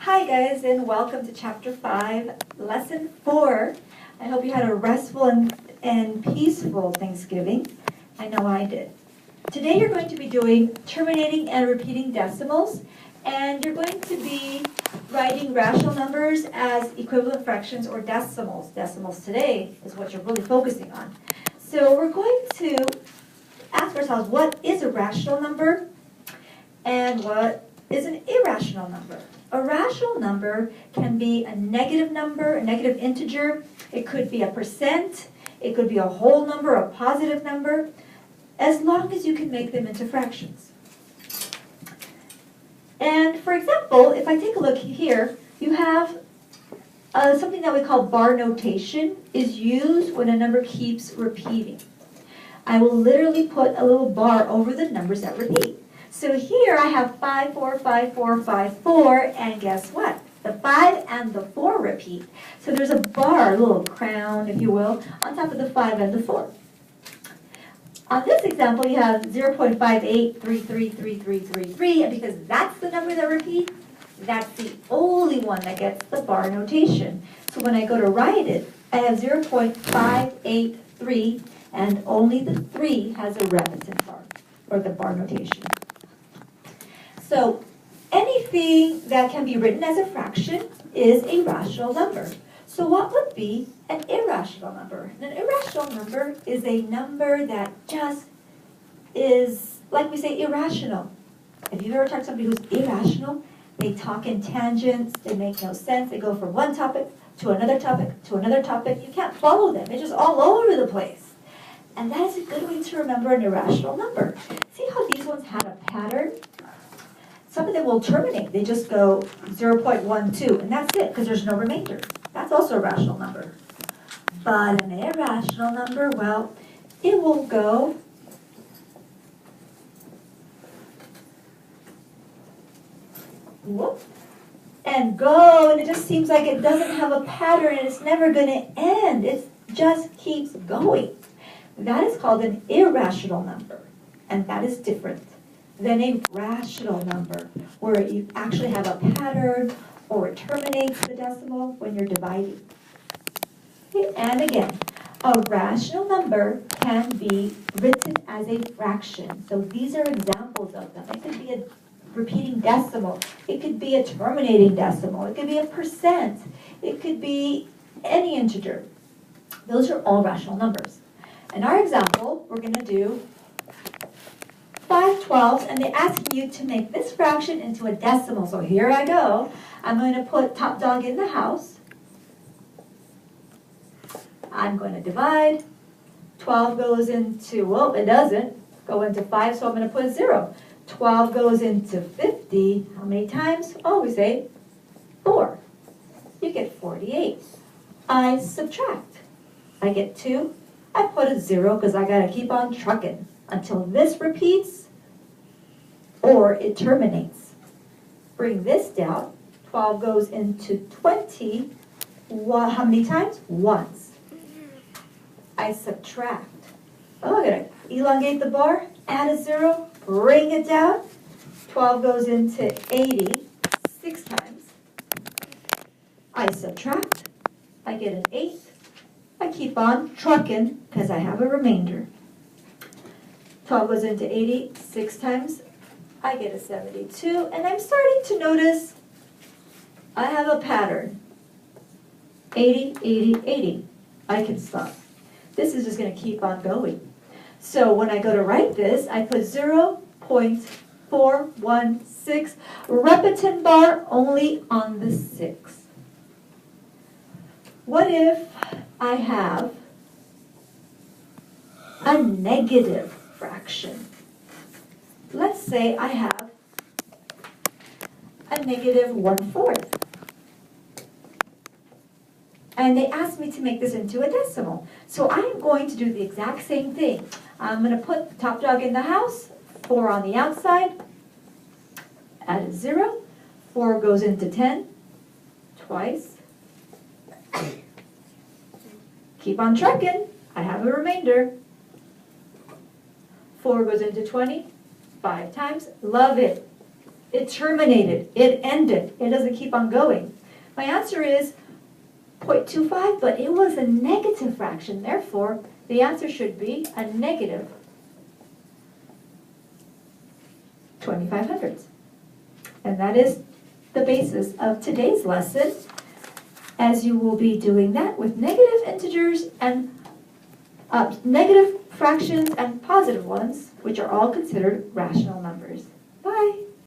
Hi guys, and welcome to Chapter 5, Lesson 4. I hope you had a restful and peaceful Thanksgiving. I know I did. Today you're going to be doing terminating and repeating decimals, and you're going to be writing rational numbers as equivalent fractions or decimals. Decimals today is what you're really focusing on. So we're going to ask ourselves, what is a rational number and what is an irrational number? A rational number can be a negative number, a negative integer. It could be a percent. It could be a whole number, a positive number, as long as you can make them into fractions. And for example, if I take a look here, you have something that we call bar notation is used when a number keeps repeating. I will literally put a little bar over the numbers that repeat. So here I have 5, 4, 5, 4, 5, 4, and guess what? The 5 and the 4 repeat. So there's a bar, a little crown, if you will, on top of the 5 and the 4. On this example, you have 0.58333333, and because that's the number that repeats, that's the only one that gets the bar notation. So when I go to write it, I have 0.583, and only the 3 has a repetitive bar, or the bar notation. So anything that can be written as a fraction is a rational number. So what would be an irrational number? An irrational number is a number that just is, like we say, irrational. If you've ever talked to somebody who's irrational, they talk in tangents, they make no sense, they go from one topic to another topic to another topic. You can't follow them. They're just all over the place. And that is a good way to remember an irrational number. See how these ones have a pattern? Some of them will terminate. They just go 0.12, and that's it, because there's no remainder. That's also a rational number. But an irrational number, well, it will go whoop, and go, and it just seems like it doesn't have a pattern, and it's never going to end. It just keeps going. That is called an irrational number, and that is different than a rational number, where you actually have a pattern or it terminates the decimal when you're dividing. Okay, and again, a rational number can be written as a fraction. So these are examples of them. It could be a repeating decimal. It could be a terminating decimal. It could be a percent. It could be any integer. Those are all rational numbers. In our example, we're going to do 5 12s, and they're asking you to make this fraction into a decimal. So here I go. I'm going to put top dog in the house. I'm going to divide. 12 goes into, well, it doesn't go into 5, so I'm going to put 0. 12 goes into 50. How many times? Oh, we say 4. You get 48. I subtract. I get 2. I put a 0 because I got to keep on trucking until this repeats or it terminates. Bring this down. 12 goes into 20. How many times? Once. I subtract. Oh, I'm going to elongate the bar, add a 0, bring it down. 12 goes into 80 6 times. I subtract. I get an 8. I keep on trucking because I have a remainder. 12 goes into 80 6 times. I get a 72, and I'm starting to notice I have a pattern. 80, 80, 80. I can stop. This is just going to keep on going. So when I go to write this, I put 0.416, repetition bar only on the 6. What if I have a negative fraction? Let's say I have a negative 1/4. And they asked me to make this into a decimal. So I am going to do the exact same thing. I'm going to put the top dog in the house, 4 on the outside, add a 0. 4 goes into 10 twice. Keep on trucking. I have a remainder. 4 goes into 20 5 times. Love it. It terminated. It ended. It doesn't keep on going. My answer is 0.25, but it was a negative fraction. Therefore, the answer should be a negative 25 hundredths. And that is the basis of today's lesson, as you will be doing that with negative integers and negative fractions and positive ones, which are all considered rational numbers. Bye.